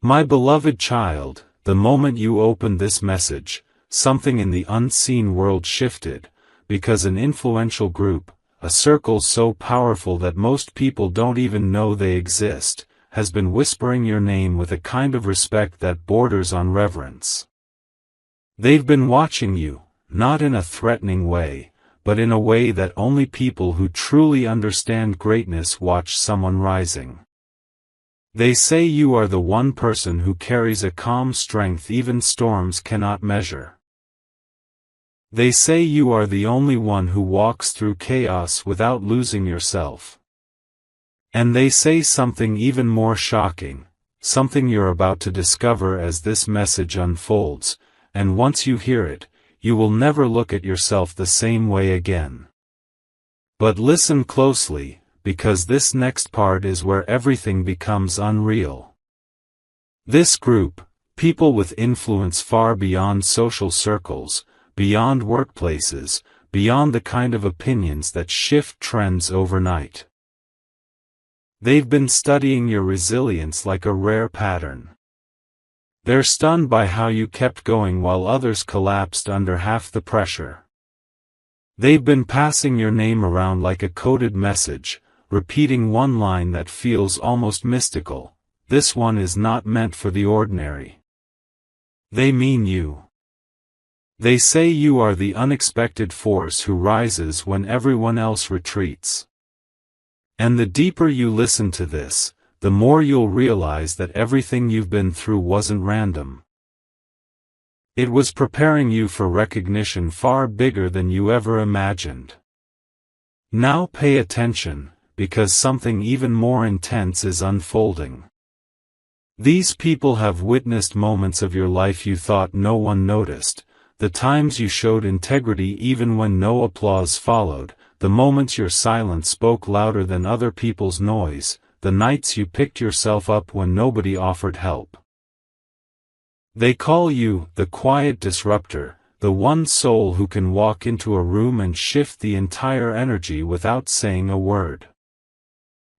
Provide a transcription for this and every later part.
My beloved child, the moment you opened this message, something in the unseen world shifted, because an influential group, a circle so powerful that most people don't even know they exist, has been whispering your name with a kind of respect that borders on reverence. They've been watching you, not in a threatening way, but in a way that only people who truly understand greatness watch someone rising. They say you are the one person who carries a calm strength even storms cannot measure. They say you are the only one who walks through chaos without losing yourself. And they say something even more shocking, something you're about to discover as this message unfolds, and once you hear it, you will never look at yourself the same way again. But listen closely, because this next part is where everything becomes unreal. This group, people with influence far beyond social circles, beyond workplaces, beyond the kind of opinions that shift trends overnight. They've been studying your resilience like a rare pattern. They're stunned by how you kept going while others collapsed under half the pressure. They've been passing your name around like a coded message, repeating one line that feels almost mystical: this one is not meant for the ordinary. They mean you. They say you are the unexpected force who rises when everyone else retreats. And the deeper you listen to this, the more you'll realize that everything you've been through wasn't random. It was preparing you for recognition far bigger than you ever imagined. Now pay attention, because something even more intense is unfolding. These people have witnessed moments of your life you thought no one noticed, the times you showed integrity even when no applause followed, the moments your silence spoke louder than other people's noise, the nights you picked yourself up when nobody offered help. They call you the quiet disruptor, the one soul who can walk into a room and shift the entire energy without saying a word.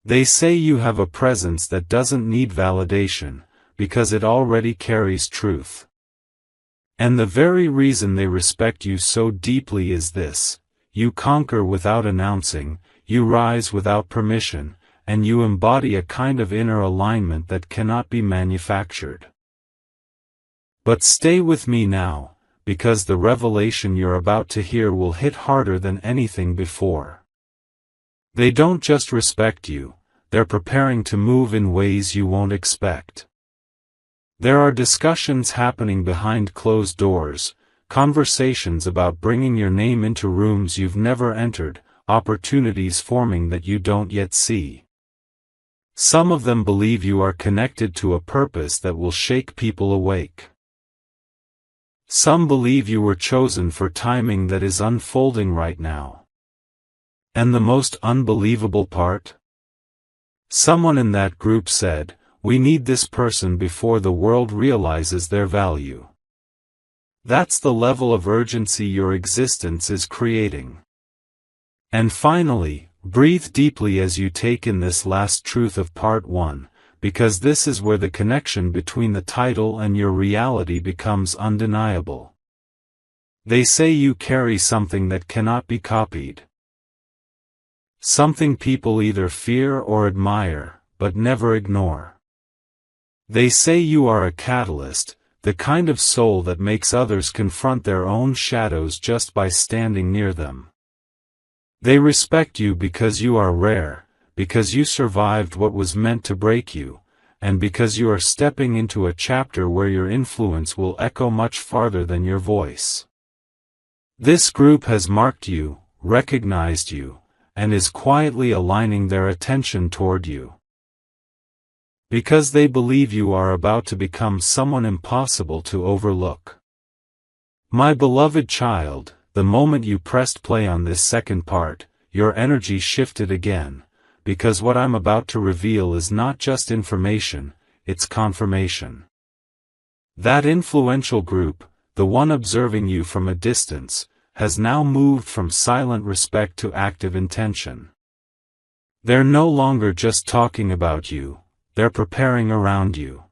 They say you have a presence that doesn't need validation, because it already carries truth. And the very reason they respect you so deeply is this: you conquer without announcing, you rise without permission, and you embody a kind of inner alignment that cannot be manufactured. But stay with me now, because the revelation you're about to hear will hit harder than anything before. They don't just respect you, they're preparing to move in ways you won't expect. There are discussions happening behind closed doors, conversations about bringing your name into rooms you've never entered, opportunities forming that you don't yet see. Some of them believe you are connected to a purpose that will shake people awake. Some believe you were chosen for timing that is unfolding right now. And the most unbelievable part? Someone in that group said, "We need this person before the world realizes their value." That's the level of urgency your existence is creating. And finally, breathe deeply as you take in this last truth of part 1, because this is where the connection between the title and your reality becomes undeniable. They say you carry something that cannot be copied. Something people either fear or admire, but never ignore. They say you are a catalyst, the kind of soul that makes others confront their own shadows just by standing near them. They respect you because you are rare, because you survived what was meant to break you, and because you are stepping into a chapter where your influence will echo much farther than your voice. This group has marked you, recognized you, and is quietly aligning their attention toward you. Because they believe you are about to become someone impossible to overlook. My beloved child, the moment you pressed play on this second part, your energy shifted again, because what I'm about to reveal is not just information, it's confirmation. That influential group, the one observing you from a distance, has now moved from silent respect to active intention. They're no longer just talking about you, they're preparing around you.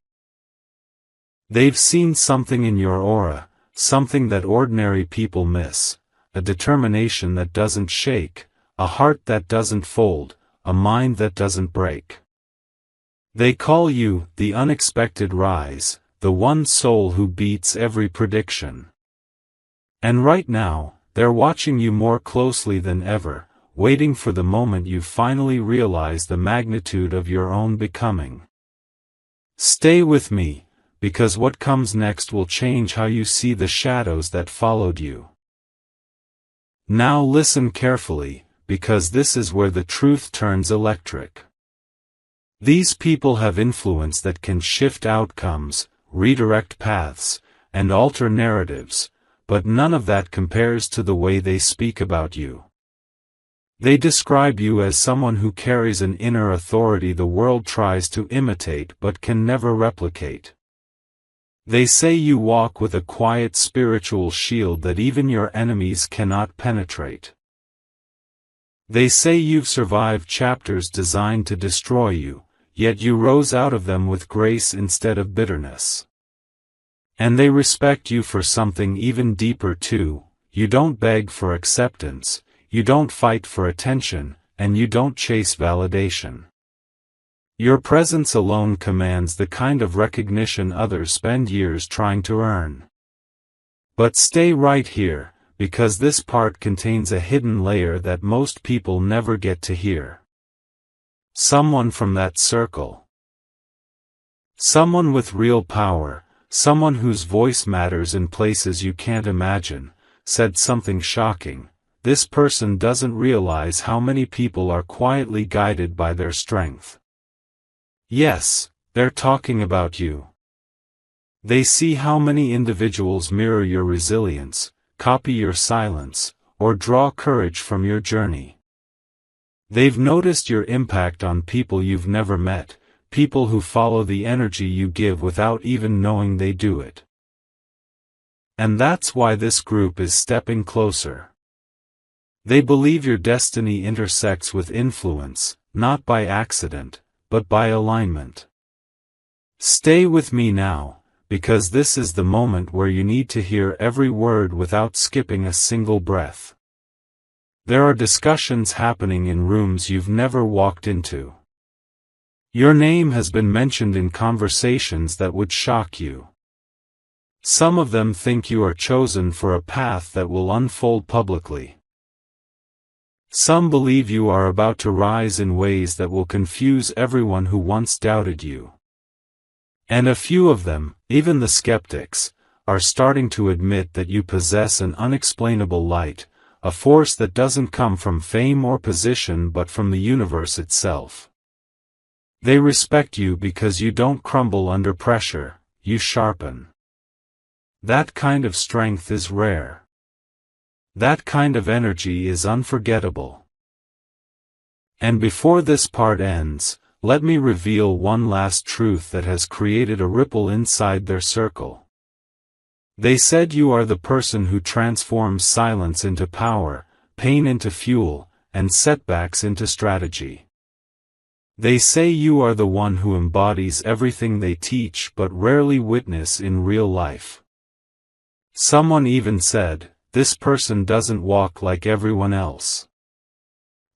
They've seen something in your aura, something that ordinary people miss, a determination that doesn't shake, a heart that doesn't fold, a mind that doesn't break. They call you the unexpected rise, the one soul who beats every prediction. And right now, they're watching you more closely than ever, waiting for the moment you finally realize the magnitude of your own becoming. Stay with me, because what comes next will change how you see the shadows that followed you. Now listen carefully, because this is where the truth turns electric. These people have influence that can shift outcomes, redirect paths, and alter narratives, but none of that compares to the way they speak about you. They describe you as someone who carries an inner authority the world tries to imitate but can never replicate. They say you walk with a quiet spiritual shield that even your enemies cannot penetrate. They say you've survived chapters designed to destroy you, yet you rose out of them with grace instead of bitterness. And they respect you for something even deeper too. You don't beg for acceptance, you don't fight for attention, and you don't chase validation. Your presence alone commands the kind of recognition others spend years trying to earn. But stay right here, because this part contains a hidden layer that most people never get to hear. Someone from that circle. Someone with real power, someone whose voice matters in places you can't imagine, said something shocking. This person doesn't realize how many people are quietly guided by their strength. Yes, they're talking about you. They see how many individuals mirror your resilience, copy your silence, or draw courage from your journey. They've noticed your impact on people you've never met, people who follow the energy you give without even knowing they do it. And that's why this group is stepping closer. They believe your destiny intersects with influence, not by accident, but by alignment. Stay with me now, because this is the moment where you need to hear every word without skipping a single breath. There are discussions happening in rooms you've never walked into. Your name has been mentioned in conversations that would shock you. Some of them think you are chosen for a path that will unfold publicly. Some believe you are about to rise in ways that will confuse everyone who once doubted you. And a few of them, even the skeptics, are starting to admit that you possess an unexplainable light, a force that doesn't come from fame or position but from the universe itself. They respect you because you don't crumble under pressure, you sharpen. That kind of strength is rare. That kind of energy is unforgettable. And before this part ends, let me reveal one last truth that has created a ripple inside their circle. They said you are the person who transforms silence into power, pain into fuel, and setbacks into strategy. They say you are the one who embodies everything they teach but rarely witness in real life. Someone even said, this person doesn't walk like everyone else.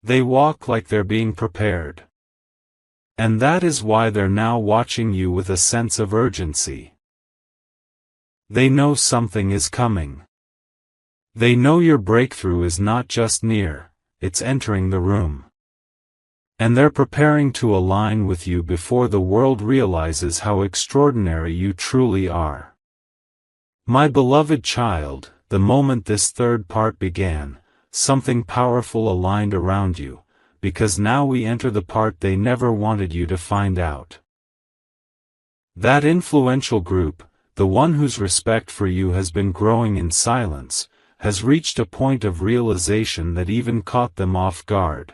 They walk like they're being prepared. And that is why they're now watching you with a sense of urgency. They know something is coming. They know your breakthrough is not just near, it's entering the room. And they're preparing to align with you before the world realizes how extraordinary you truly are. My beloved child, the moment this third part began, something powerful aligned around you, because now we enter the part they never wanted you to find out. That influential group, the one whose respect for you has been growing in silence, has reached a point of realization that even caught them off guard.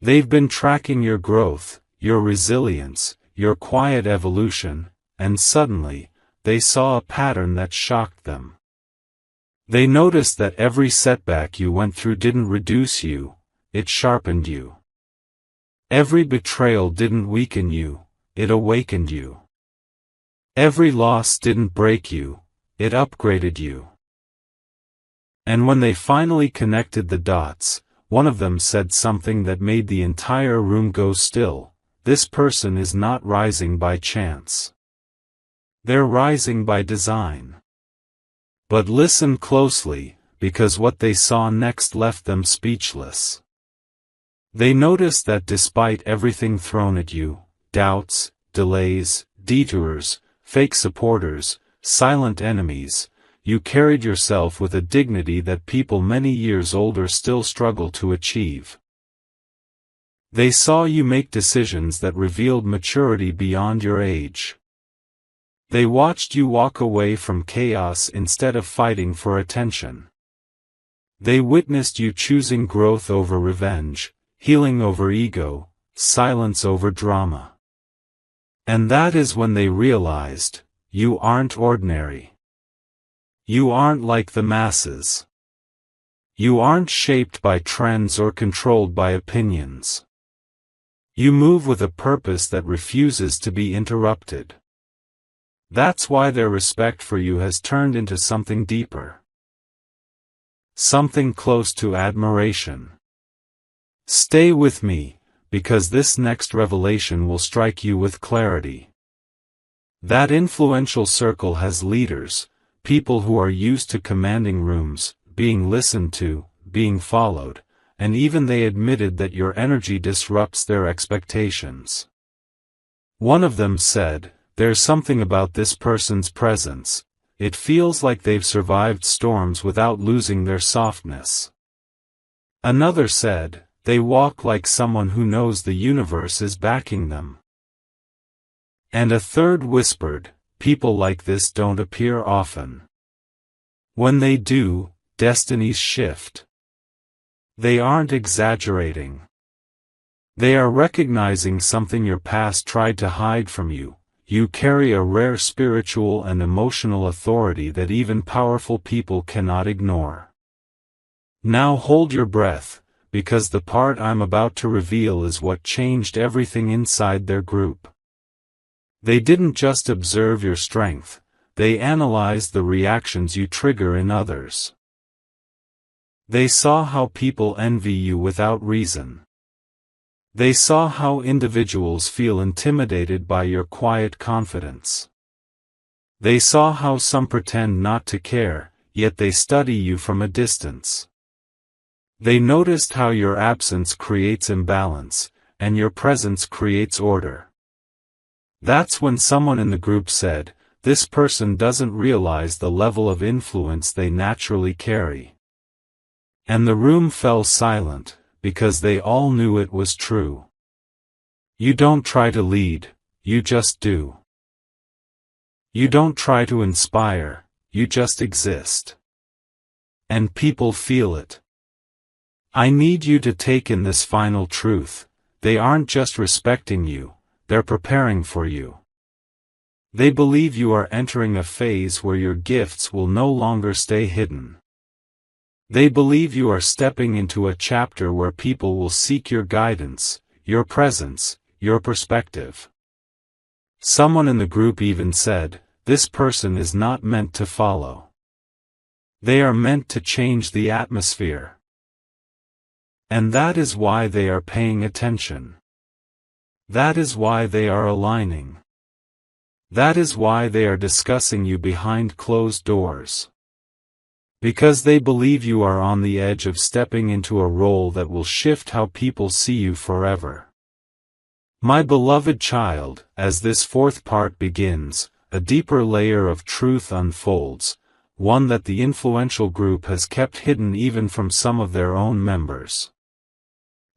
They've been tracking your growth, your resilience, your quiet evolution, and suddenly, they saw a pattern that shocked them. They noticed that every setback you went through didn't reduce you, it sharpened you. Every betrayal didn't weaken you, it awakened you. Every loss didn't break you, it upgraded you. And when they finally connected the dots, one of them said something that made the entire room go still. This person is not rising by chance. They're rising by design. But listen closely, because what they saw next left them speechless. They noticed that despite everything thrown at you, doubts, delays, detours, fake supporters, silent enemies, you carried yourself with a dignity that people many years older still struggle to achieve. They saw you make decisions that revealed maturity beyond your age. They watched you walk away from chaos instead of fighting for attention. They witnessed you choosing growth over revenge, healing over ego, silence over drama. And that is when they realized, you aren't ordinary. You aren't like the masses. You aren't shaped by trends or controlled by opinions. You move with a purpose that refuses to be interrupted. That's why their respect for you has turned into something deeper. Something close to admiration. Stay with me, because this next revelation will strike you with clarity. That influential circle has leaders, people who are used to commanding rooms, being listened to, being followed, and even they admitted that your energy disrupts their expectations. One of them said, "There's something about this person's presence. It feels like they've survived storms without losing their softness." Another said, "They walk like someone who knows the universe is backing them." And a third whispered, "People like this don't appear often. When they do, destinies shift." They aren't exaggerating. They are recognizing something your past tried to hide from you. You carry a rare spiritual and emotional authority that even powerful people cannot ignore. Now hold your breath, because the part I'm about to reveal is what changed everything inside their group. They didn't just observe your strength, they analyzed the reactions you trigger in others. They saw how people envy you without reason. They saw how individuals feel intimidated by your quiet confidence. They saw how some pretend not to care, yet they study you from a distance. They noticed how your absence creates imbalance, and your presence creates order. That's when someone in the group said, "This person doesn't realize the level of influence they naturally carry." And the room fell silent, because they all knew it was true. You don't try to lead, you just do. You don't try to inspire, you just exist. And people feel it. I need you to take in this final truth: they aren't just respecting you, they're preparing for you. They believe you are entering a phase where your gifts will no longer stay hidden. They believe you are stepping into a chapter where people will seek your guidance, your presence, your perspective. Someone in the group even said, "This person is not meant to follow. They are meant to change the atmosphere." And that is why they are paying attention. That is why they are aligning. That is why they are discussing you behind closed doors. Because they believe you are on the edge of stepping into a role that will shift how people see you forever. My beloved child, as this fourth part begins, a deeper layer of truth unfolds, one that the influential group has kept hidden even from some of their own members.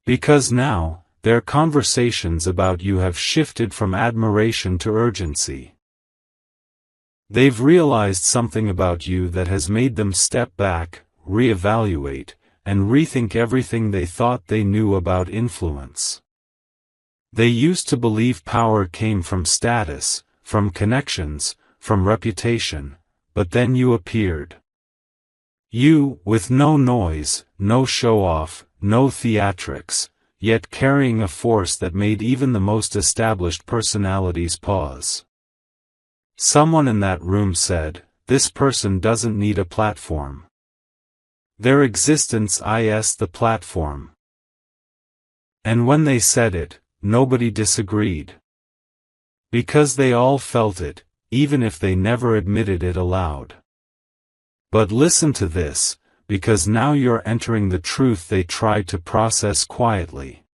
Because now, their conversations about you have shifted from admiration to urgency. They've realized something about you that has made them step back, reevaluate, and rethink everything they thought they knew about influence. They used to believe power came from status, from connections, from reputation, but then you appeared. You, with no noise, no show-off, no theatrics, yet carrying a force that made even the most established personalities pause. Someone in that room said, "This person doesn't need a platform. Their existence is the platform." And when they said it, nobody disagreed. Because they all felt it, even if they never admitted it aloud. But listen to this, because now you're entering the truth they tried to process quietly.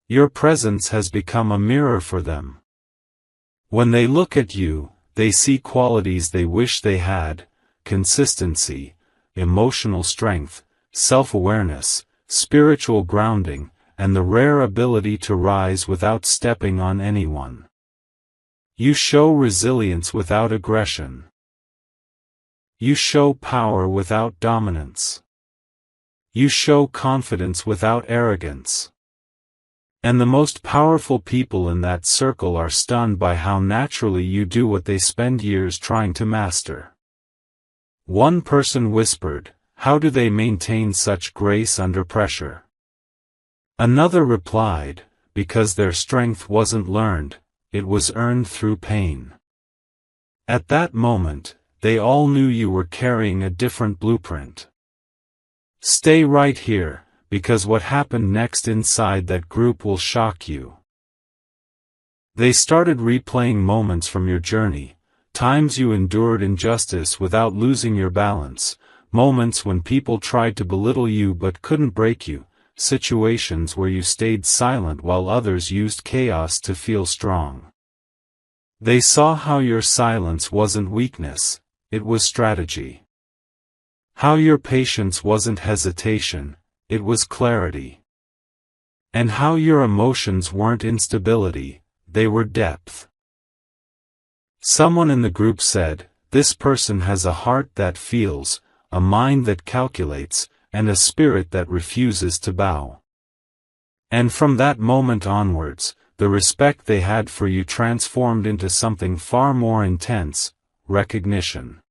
Your presence has become a mirror for them. When they look at you, they see qualities they wish they had: consistency, emotional strength, self-awareness, spiritual grounding, and the rare ability to rise without stepping on anyone. You show resilience without aggression. You show power without dominance. You show confidence without arrogance. And the most powerful people in that circle are stunned by how naturally you do what they spend years trying to master. One person whispered, "How do they maintain such grace under pressure?" Another replied, "Because their strength wasn't learned, it was earned through pain." At that moment, they all knew you were carrying a different blueprint. Stay right here, because what happened next inside that group will shock you. They started replaying moments from your journey, times you endured injustice without losing your balance, moments when people tried to belittle you but couldn't break you, situations where you stayed silent while others used chaos to feel strong. They saw how your silence wasn't weakness, it was strategy. How your patience wasn't hesitation, it was clarity. And how your emotions weren't instability, they were depth. Someone in the group said, "This person has a heart that feels, a mind that calculates, and a spirit that refuses to bow." And from that moment onwards, the respect they had for you transformed into something far more intense: recognition.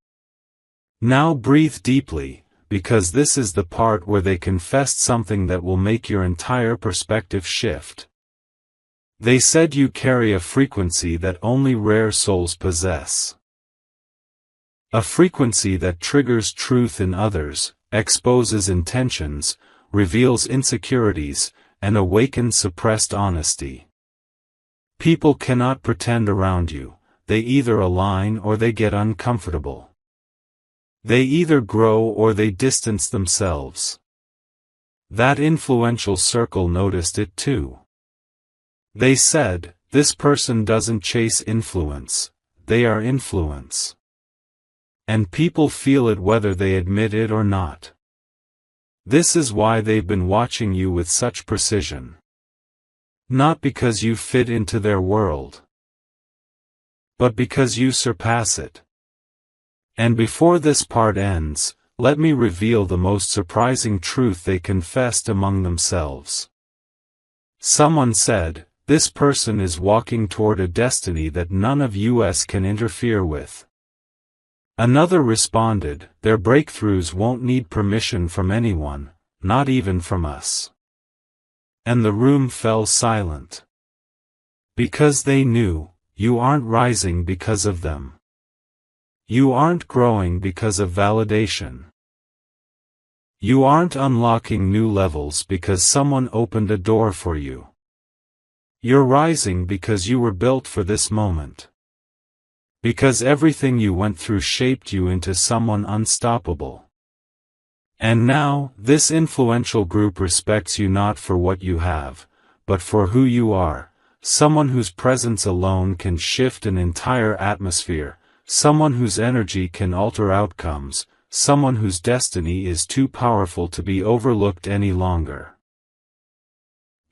Now breathe deeply, because this is the part where they confessed something that will make your entire perspective shift. They said you carry a frequency that only rare souls possess. A frequency that triggers truth in others, exposes intentions, reveals insecurities, and awakens suppressed honesty. People cannot pretend around you, they either align or they get uncomfortable. They either grow or they distance themselves. That influential circle noticed it too. They said, "This person doesn't chase influence, they are influence." And people feel it whether they admit it or not. This is why they've been watching you with such precision. Not because you fit into their world, but because you surpass it. And before this part ends, let me reveal the most surprising truth they confessed among themselves. Someone said, "This person is walking toward a destiny that none of us can interfere with." Another responded, "Their breakthroughs won't need permission from anyone, not even from us." And the room fell silent. Because they knew, you aren't rising because of them. You aren't growing because of validation. You aren't unlocking new levels because someone opened a door for you. You're rising because you were built for this moment. Because everything you went through shaped you into someone unstoppable. And now, this influential group respects you not for what you have, but for who you are, someone whose presence alone can shift an entire atmosphere, someone whose energy can alter outcomes, someone whose destiny is too powerful to be overlooked any longer.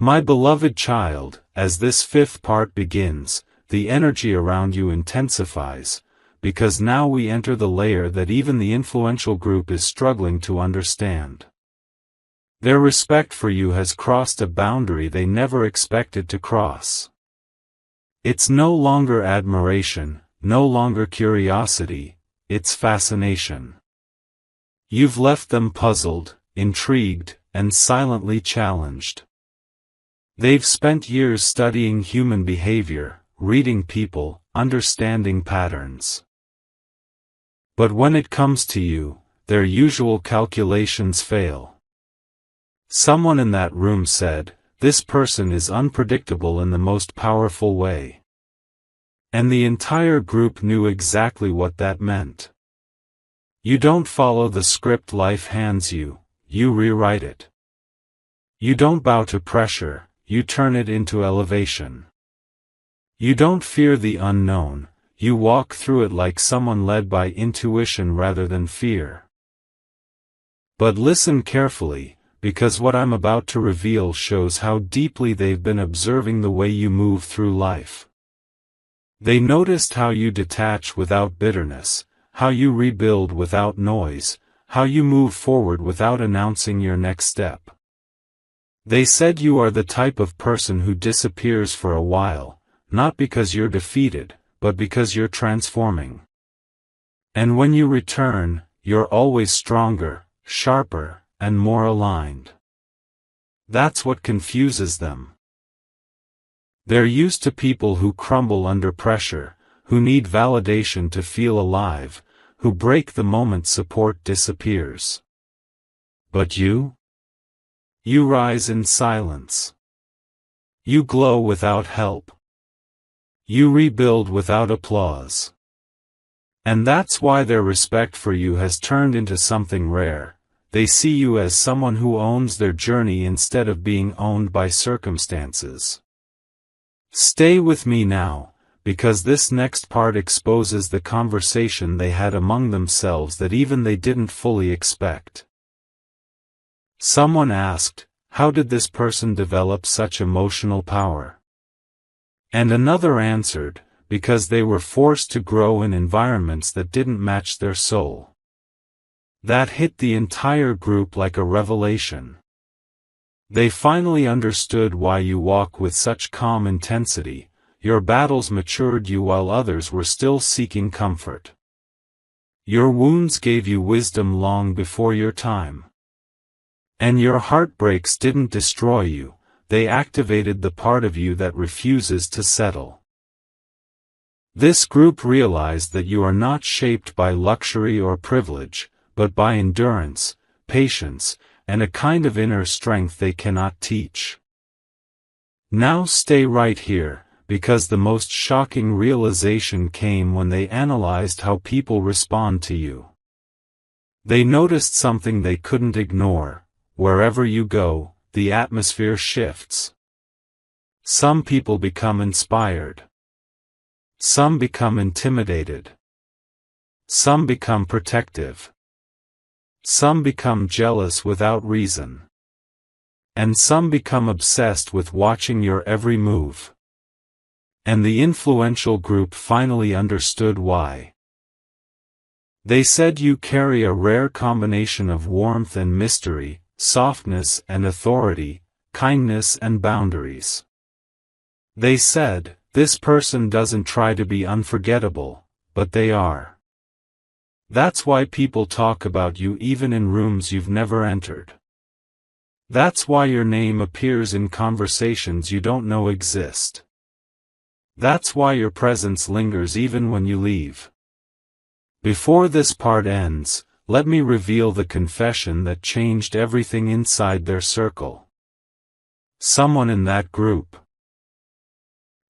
My beloved child, as this fifth part begins, the energy around you intensifies, because now we enter the layer that even the influential group is struggling to understand. Their respect for you has crossed a boundary they never expected to cross. It's no longer admiration, no longer curiosity, it's fascination. You've left them puzzled, intrigued, and silently challenged. They've spent years studying human behavior, reading people, understanding patterns. But when it comes to you, their usual calculations fail. Someone in that room said, "This person is unpredictable in the most powerful way." And the entire group knew exactly what that meant. You don't follow the script life hands you, you rewrite it. You don't bow to pressure, you turn it into elevation. You don't fear the unknown, you walk through it like someone led by intuition rather than fear. But listen carefully, because what I'm about to reveal shows how deeply they've been observing the way you move through life. They noticed how you detach without bitterness, how you rebuild without noise, how you move forward without announcing your next step. They said you are the type of person who disappears for a while, not because you're defeated, but because you're transforming. And when you return, you're always stronger, sharper, and more aligned. That's what confuses them. They're used to people who crumble under pressure, who need validation to feel alive, who break the moment support disappears. But you? You rise in silence. You glow without help. You rebuild without applause. And that's why their respect for you has turned into something rare. They see you as someone who owns their journey instead of being owned by circumstances. Stay with me now, because this next part exposes the conversation they had among themselves that even they didn't fully expect. Someone asked, "How did this person develop such emotional power?" And another answered, "Because they were forced to grow in environments that didn't match their soul." That hit the entire group like a revelation. They finally understood why you walk with such calm intensity. Your battles matured you while others were still seeking comfort. Your wounds gave you wisdom long before your time. And your heartbreaks didn't destroy you, they activated the part of you that refuses to settle. This group realized that you are not shaped by luxury or privilege, but by endurance, patience, and a kind of inner strength they cannot teach. Now stay right here, because the most shocking realization came when they analyzed how people respond to you. They noticed something they couldn't ignore. Wherever you go, the atmosphere shifts. Some people become inspired. Some become intimidated. Some become protective. Some become jealous without reason. And some become obsessed with watching your every move. And the influential group finally understood why. They said you carry a rare combination of warmth and mystery, softness and authority, kindness and boundaries. They said, "This person doesn't try to be unforgettable, but they are." That's why people talk about you even in rooms you've never entered. That's why your name appears in conversations you don't know exist. That's why your presence lingers even when you leave. Before this part ends, let me reveal the confession that changed everything inside their circle. Someone in that group.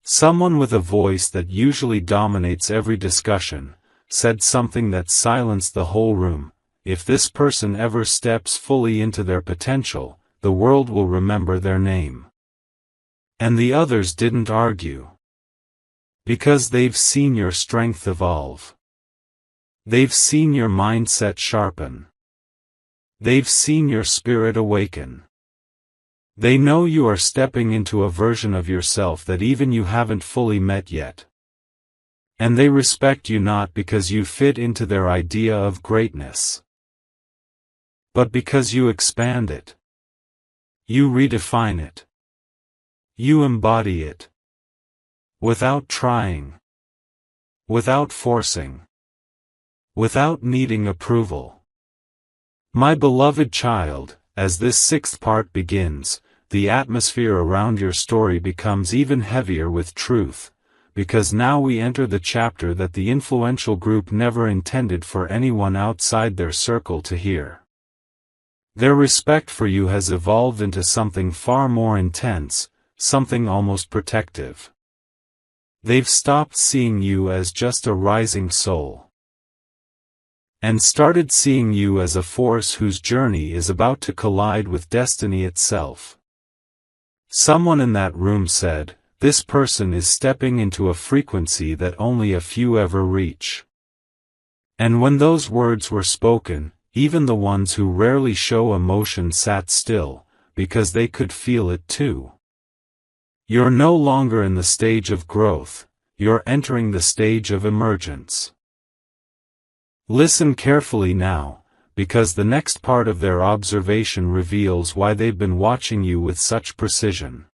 Someone with a voice that usually dominates every discussion, said something that silenced the whole room. If this person ever steps fully into their potential, the world will remember their name. And the others didn't argue. Because they've seen your strength evolve. They've seen your mindset sharpen. They've seen your spirit awaken. They know you are stepping into a version of yourself that even you haven't fully met yet. And they respect you not because you fit into their idea of greatness, but because you expand it. You redefine it. You embody it. Without trying. Without forcing. Without needing approval. My beloved child, as this sixth part begins, the atmosphere around your story becomes even heavier with truth, because now we enter the chapter that the influential group never intended for anyone outside their circle to hear. Their respect for you has evolved into something far more intense, something almost protective. They've stopped seeing you as just a rising soul, and started seeing you as a force whose journey is about to collide with destiny itself. Someone in that room said, "This person is stepping into a frequency that only a few ever reach." And when those words were spoken, even the ones who rarely show emotion sat still, because they could feel it too. You're no longer in the stage of growth, you're entering the stage of emergence. Listen carefully now, because the next part of their observation reveals why they've been watching you with such precision.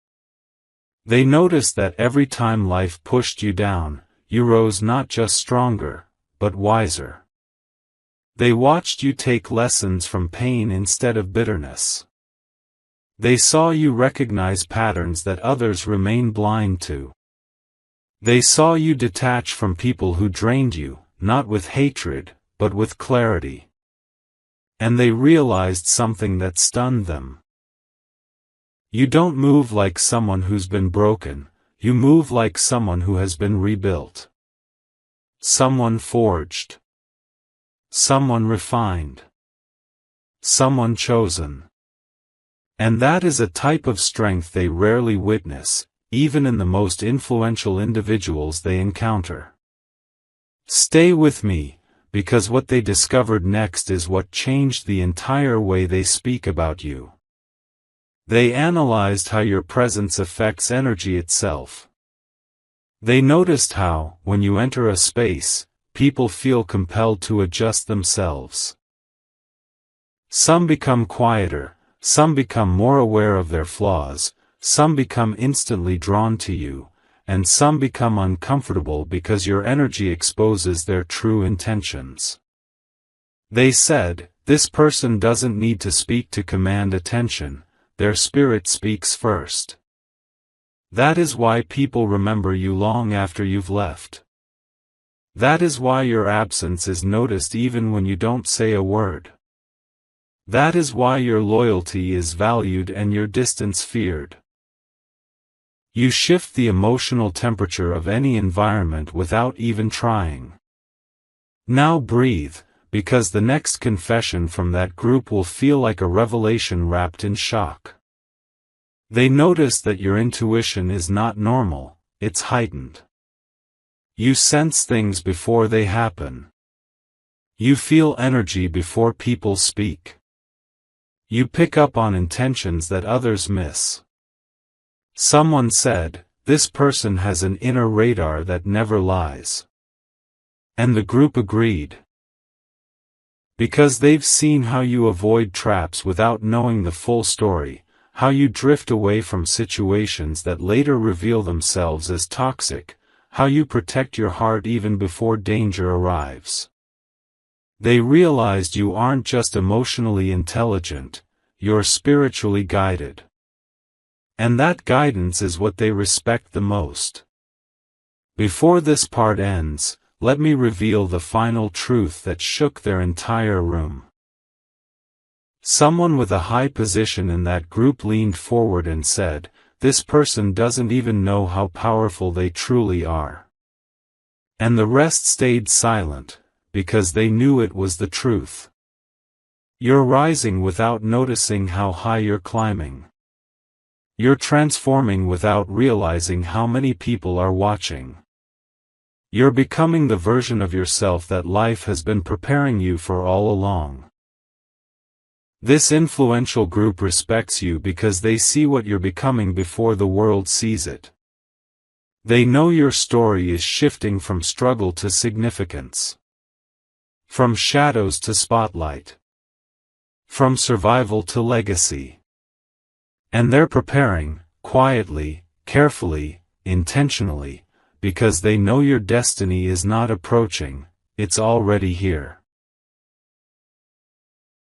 They noticed that every time life pushed you down, you rose not just stronger, but wiser. They watched you take lessons from pain instead of bitterness. They saw you recognize patterns that others remain blind to. They saw you detach from people who drained you, not with hatred, but with clarity. And they realized something that stunned them. You don't move like someone who's been broken, you move like someone who has been rebuilt. Someone forged. Someone refined. Someone chosen. And that is a type of strength they rarely witness, even in the most influential individuals they encounter. Stay with me, because what they discovered next is what changed the entire way they speak about you. They analyzed how your presence affects energy itself. They noticed how, when you enter a space, people feel compelled to adjust themselves. Some become quieter, some become more aware of their flaws, some become instantly drawn to you, and some become uncomfortable because your energy exposes their true intentions. They said, "This person doesn't need to speak to command attention, their spirit speaks first." That is why people remember you long after you've left. That is why your absence is noticed even when you don't say a word. That is why your loyalty is valued and your distance feared. You shift the emotional temperature of any environment without even trying. Now breathe, because the next confession from that group will feel like a revelation wrapped in shock. They notice that your intuition is not normal, it's heightened. You sense things before they happen. You feel energy before people speak. You pick up on intentions that others miss. Someone said, "This person has an inner radar that never lies." And the group agreed. Because they've seen how you avoid traps without knowing the full story, how you drift away from situations that later reveal themselves as toxic, how you protect your heart even before danger arrives. They realized you aren't just emotionally intelligent, you're spiritually guided. And that guidance is what they respect the most. Before this part ends, let me reveal the final truth that shook their entire room. Someone with a high position in that group leaned forward and said, "This person doesn't even know how powerful they truly are." And the rest stayed silent, because they knew it was the truth. You're rising without noticing how high you're climbing. You're transforming without realizing how many people are watching. You're becoming the version of yourself that life has been preparing you for all along. This influential group respects you because they see what you're becoming before the world sees it. They know your story is shifting from struggle to significance. From shadows to spotlight. From survival to legacy. And they're preparing, quietly, carefully, intentionally, because they know your destiny is not approaching, it's already here.